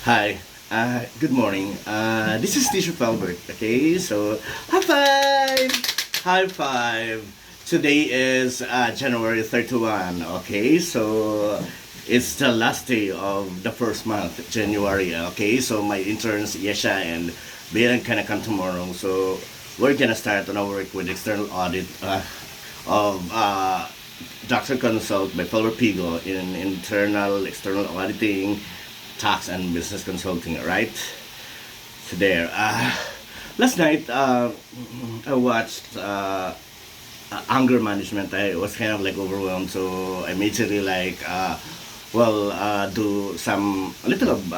Hi, good morning. This is Teacher Felbert. Okay, so high five! High five! Today is January 31. Okay, so it's the last day of the first month, January. Okay, so my interns, Yesha and Bayan, gonna come tomorrow. So we're gonna start on our work with external audit of Dr. Consult by Felbert Pigo in internal external auditing, tax and business consulting, right? So there. Last night, I watched anger management. I was kind of like overwhelmed, so I immediately do some a little of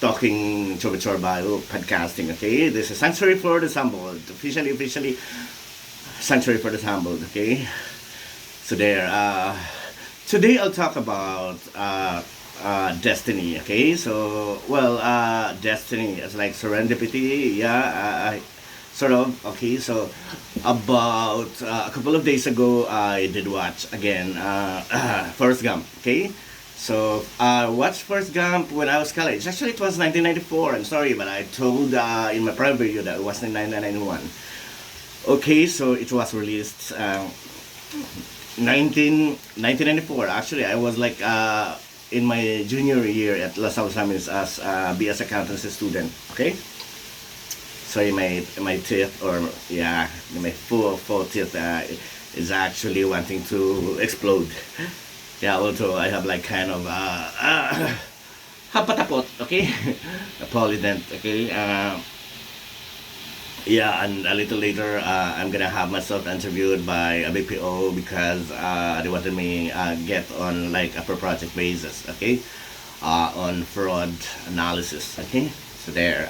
talking chorba podcasting. Okay, this is Sanctuary for the Sampled. Officially, Sanctuary for the Sampled. Okay, so there. Today I'll talk about destiny. Okay, so destiny is like serendipity. Yeah, sort of. Okay, so about a couple of days ago, I did watch again Forrest Gump. Okay, so I watched Forrest Gump when I was college. Actually, it was 1994. I'm sorry, but I told in my prior video that it was in 1991. Okay, so it was released 1994. Actually, I was like in my junior year at Los Alamos as BS accountancy student. Okay, so my teeth, or yeah, my full teeth is actually wanting to explode. Yeah, although I have like kind of hapatapot. Okay, a polydent. Okay. Yeah, and a little later, I'm gonna have myself interviewed by a BPO because they wanted me get on like a per project basis, okay, on fraud analysis, okay. So there,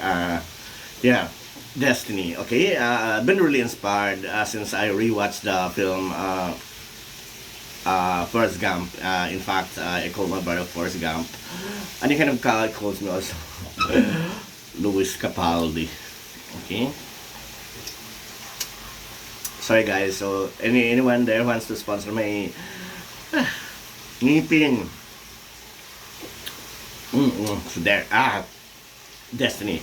yeah, destiny, okay. I've been really inspired since I rewatched the film Forrest Gump. In fact, I call my brother Forrest Gump, and he kind of calls me also Louis Capaldi, okay. Sorry guys, so anyone there wants to sponsor my ngipin. So there, Destiny.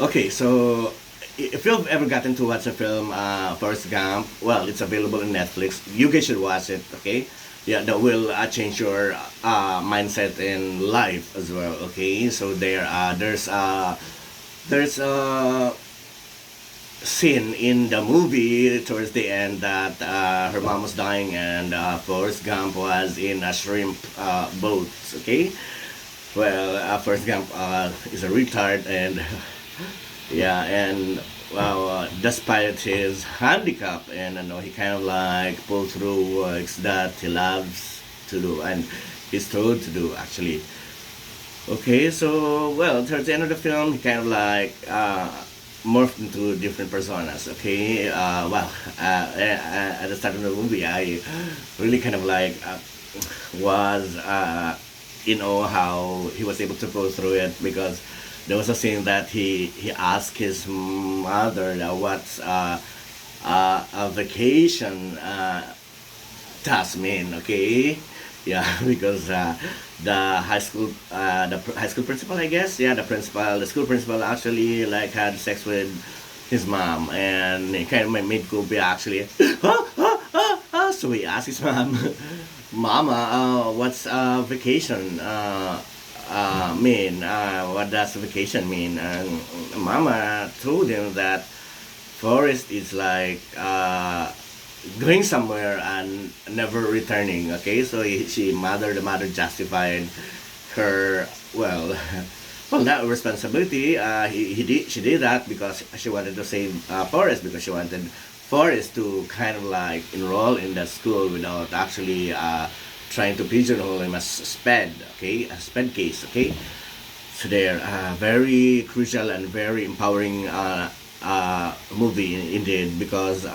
Okay, so if you've ever gotten to watch a film, Forrest Gump, well, it's available on Netflix. You guys should watch it, okay? Yeah, that will change your mindset in life as well, okay? So there's scene in the movie towards the end that her mom was dying and Forrest Gump was in a shrimp boat. Okay, well, Forrest Gump is a retard and yeah, and well, despite his handicap, and you know, he kind of like pulled through works that he loves to do and he's told to do actually. Okay, so well, towards the end of the film, he kind of like morphed into different personas. Okay, at the start of the movie, I really kind of like was in awe how he was able to go through it because there was a scene that he asked his mother what's a vacation task mean. Okay, yeah, because the high school principal, I guess, yeah, the school principal actually like had sex with his mom, and it kind of made Kobe actually so he asked his mom, mama, what's vacation mean, what does vacation mean? And mama told him that forest is like going somewhere and never returning. Okay, so the mother justified her, well, well, that responsibility. She did that because she wanted to save Forrest, because she wanted Forrest to kind of like enroll in that school without actually trying to pigeonhole him as sped. Okay, a sped case. Okay, so they're very crucial and very empowering movie indeed, because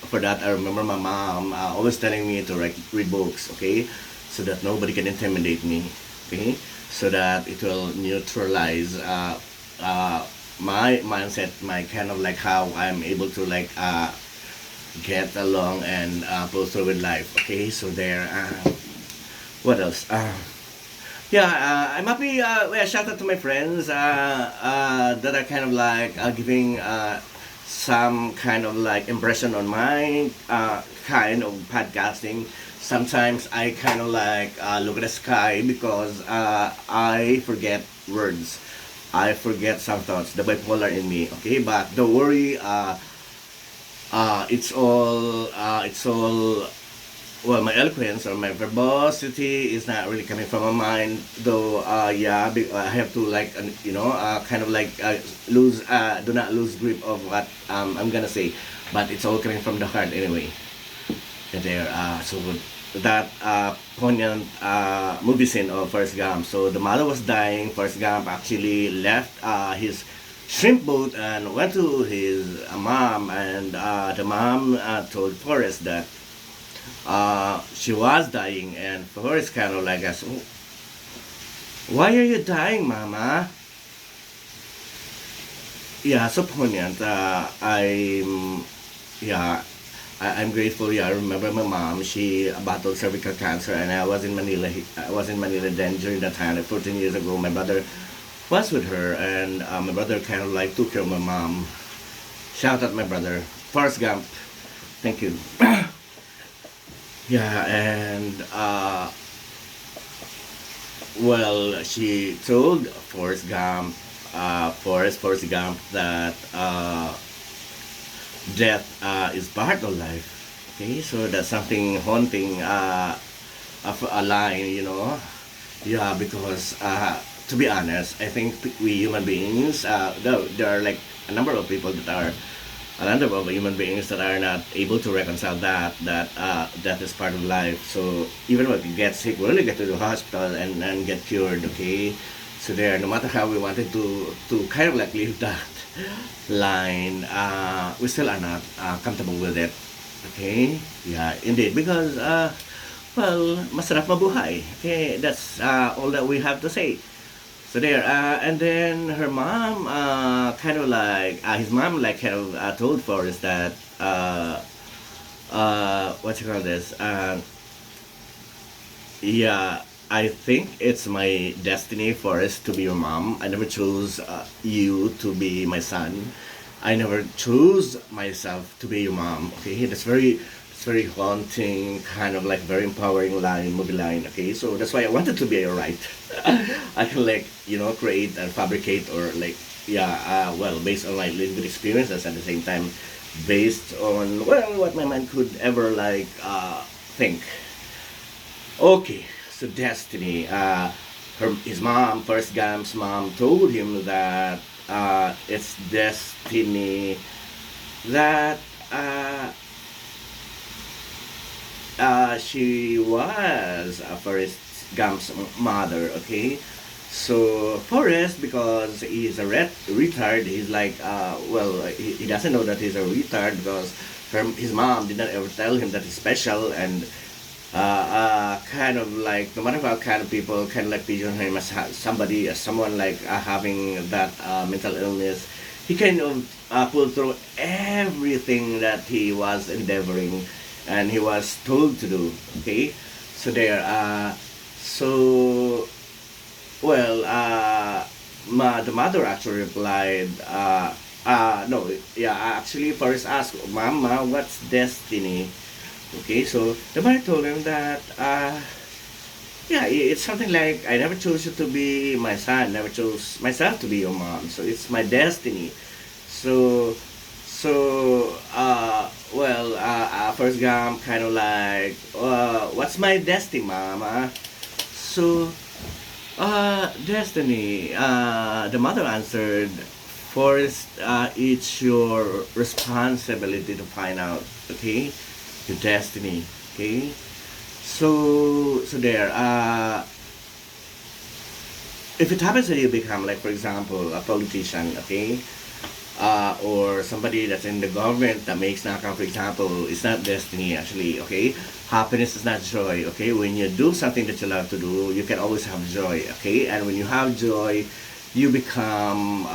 for that I remember my mom always telling me to read books, okay, so that nobody can intimidate me, okay, so that it will neutralize my mindset, my kind of like how I'm able to like get along and pull through with life, okay. So there, what else? Yeah, I'm happy. Well, shout out to my friends that are kind of like giving some kind of like impression on my kind of podcasting. Sometimes I kind of like look at the sky because I forget words. I forget some thoughts, the bipolar in me. Okay, but don't worry. It's all well, my eloquence or my verbosity is not really coming from my mind, though. Yeah, I have to like, kind of like do not lose grip of what I'm gonna say, but it's all coming from the heart anyway. There, so that poignant movie scene of Forrest Gump. So the mother was dying. Forrest Gump actually left his shrimp boat and went to his mom, and the mom told Forrest that she was dying, and Forrest kind of like asked, "Oh, why are you dying, Mama?" Yeah, so poignant. Yeah, I'm grateful. Yeah, I remember my mom. She battled cervical cancer, and I was in Manila. I was in Manila then during that time, like 14 years ago. My brother was with her, and my brother kind of like took care of my mom. Shout out my brother, Forrest Gump. Thank you. Yeah, and well, she told Forrest Gump that death is part of life. Okay, so that's something haunting of a line, Yeah, because to be honest, I think we human beings, though there are like a number of people that are a number of human beings that are not able to reconcile that is part of life. So even when we get sick, we really get to the hospital and get cured. Okay, so there, no matter how we wanted to kind of like leave that line, we still are not comfortable with it. Okay, yeah, indeed, because well, masarap mabuhay. Okay, that's all that we have to say. So there, and then her mom, kind of like, his mom, like, kind of told Forrest that, what you call this? Yeah, I think it's my destiny, Forrest, to be your mom. I never chose you to be my son. I never chose myself to be your mom. Okay, it's very haunting, kind of like very empowering line, movie line. Okay, so that's why I wanted to be a right. I can like create and fabricate or like yeah, well, based on my lived experiences at the same time, based on well what my mind could ever like think. Okay, so destiny. His mom, First Gump's mom, told him that it's destiny that she was Forrest Gump's mother. Okay, so Forrest, because he's a retard, he's like, well, he doesn't know that he's a retard because his mom did not ever tell him that he's special, and kind of like no matter what kind of people kind of like pigeon him as somebody as someone like having that mental illness, he kind of pulled through everything that he was endeavoring and he was told to do. Okay, so there. So well, the mother actually replied. No, yeah, actually, first asked, Mama, what's destiny? Okay, so the mother told him that, yeah, it's something like I never chose you to be my son, never chose myself to be your mom, so it's my destiny. So, well, first Gum kind of like, what's my destiny, mama? So, destiny, the mother answered, first, it's your responsibility to find out, okay? Your destiny, okay? So there, if it happens that you become, like, for example, a politician, okay? Or somebody that's in the government that makes knockout, for example, it's not destiny actually, okay? Happiness is not joy, okay? When you do something that you love to do, you can always have joy, okay? And when you have joy, you become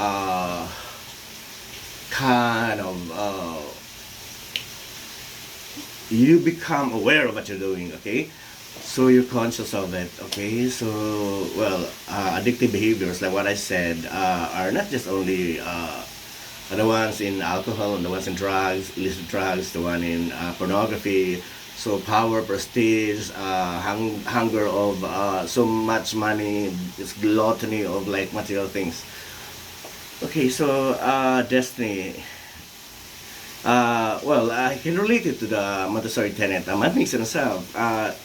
kind of you become aware of what you're doing, okay? So you're conscious of it, okay? So, well, addictive behaviors, like what I said, are not just only the ones in alcohol and the ones in drugs, illicit drugs, the one in pornography. So power, prestige, hunger of so much money, this gluttony of like material things. Okay, so destiny. Well, I can relate it to the Montessori tenet. Man makes himself. Mother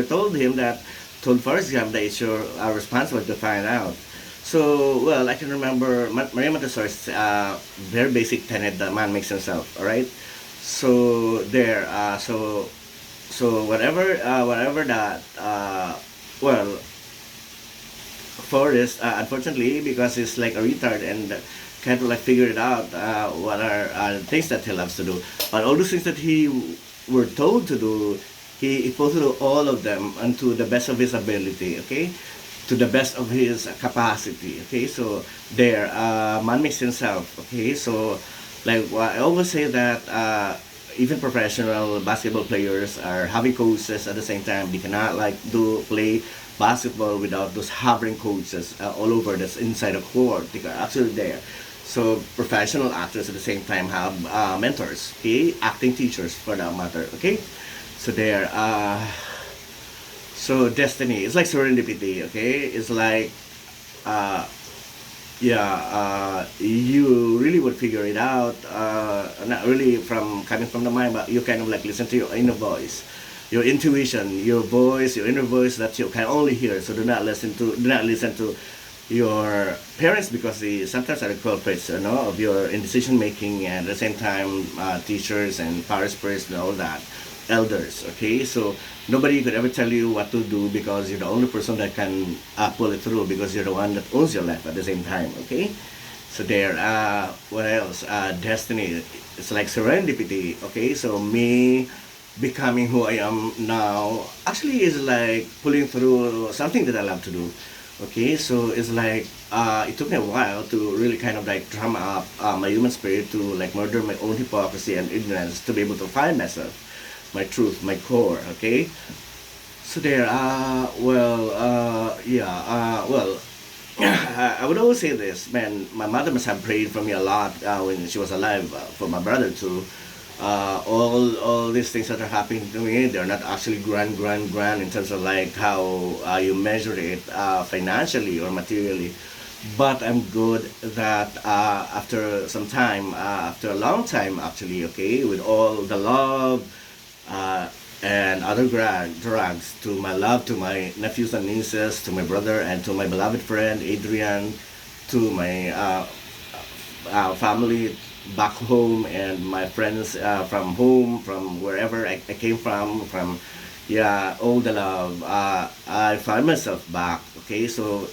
told him that, told Forrest Gump that it's your responsible to find out. So, well, I can remember Maria Montessori's very basic tenet that man makes himself. All right. So there. So whatever that. Well, Forrest, unfortunately, because he's like a retard and can't like figure it out, what are things that he loves to do. But all those things that he were told to do, he supposed to do all of them and to the best of his ability, okay? To the best of his capacity, okay? So there, man makes himself, okay? So like I always say that even professional basketball players are having coaches at the same time. They cannot like do play basketball without those hovering coaches all over that's inside the court. They are actually there. So professional actors at the same time have mentors, okay, acting teachers for that matter, okay. So there. So destiny. It's like serendipity, okay. It's like uh, yeah, you really would figure it out. Not really from coming from the mind, but you kind of like listen to your inner voice, your intuition, your voice, your inner voice that you can only hear. So do not listen to your parents because they sometimes are the culprits, you know, of your indecision making, and at the same time, teachers and parish priests and all that, elders. Okay, so nobody could ever tell you what to do because you're the only person that can pull it through because you're the one that owns your life at the same time. Okay, so there. What else? Destiny. It's like serendipity. Okay, so me becoming who I am now actually is like pulling through something that I love to do. Okay, so it's like it took me a while to really kind of like drum up my human spirit to like murder my own hypocrisy and ignorance to be able to find myself, my truth, my core. Okay, so there. Well, I would always say this, man. My mother must have prayed for me a lot when she was alive, for my brother too. All these things that are happening to me, they're not actually grand in terms of like how you measure it financially or materially. But I'm good that after some time, after a long time actually, okay, with all the love uh, and other drugs, to my love, to my nephews and nieces, to my brother, and to my beloved friend Adrian, to my family back home, and my friends from home, from wherever I came from, yeah, all the love. I find myself back. Okay, so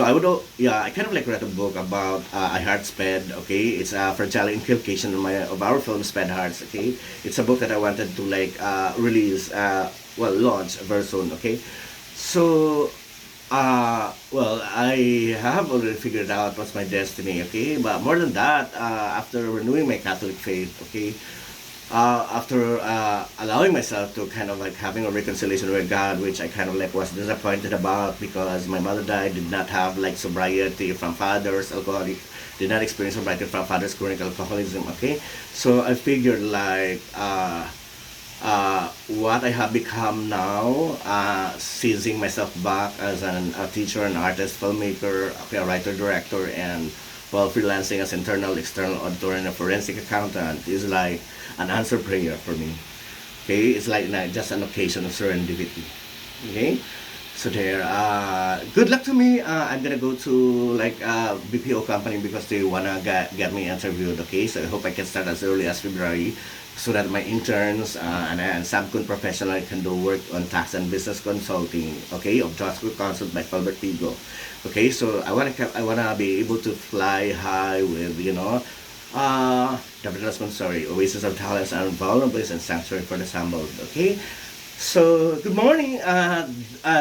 I would, yeah, I kind of like read a book about I Heart Sped. Okay, it's a fragile inculcation of our film Sped Hearts. Okay, it's a book that I wanted to like release, well, launch very soon. Okay, so well, I have already figured out what's my destiny, okay? But more than that, after renewing my Catholic faith, okay, after allowing myself to kind of like having a reconciliation with God, which I kind of like was disappointed about because my mother died, did not have like sobriety from father's alcoholic, did not experience sobriety from father's chronic alcoholism, okay? So I figured like, what I have become now, seizing myself back as a teacher, an artist, filmmaker, okay, a writer, director, and while freelancing as internal, external auditor, and a forensic accountant is like an answer prayer for me. Okay, it's like just an occasion of serendipity. Okay, so there. Good luck to me. I'm gonna go to like BPO company because they wanna get me interviewed. Okay, so I hope I can start as early as February, so that my interns and subcon professional can do work on tax and business consulting. Okay, of Just Consult by Felbert. Okay, so I wanna be able to fly high with sorry, oasis of talents and vulnerabilities and sanctuary for the humbled. Okay, so good morning.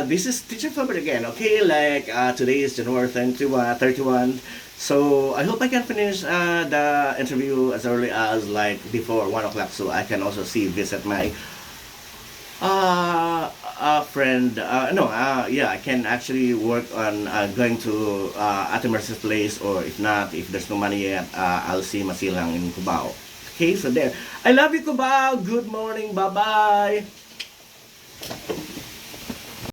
This is Teacher Felbert again. Okay, like today is January 31. So I hope I can finish the interview as early as like before 1 o'clock, so I can also visit my Friend, no, yeah, I can actually work on going to Ate Mercy's place, or if not, if there's no money yet, I'll see Masilang in Cubao. Okay, so there. I love you, Cubao. Good morning. Bye-bye.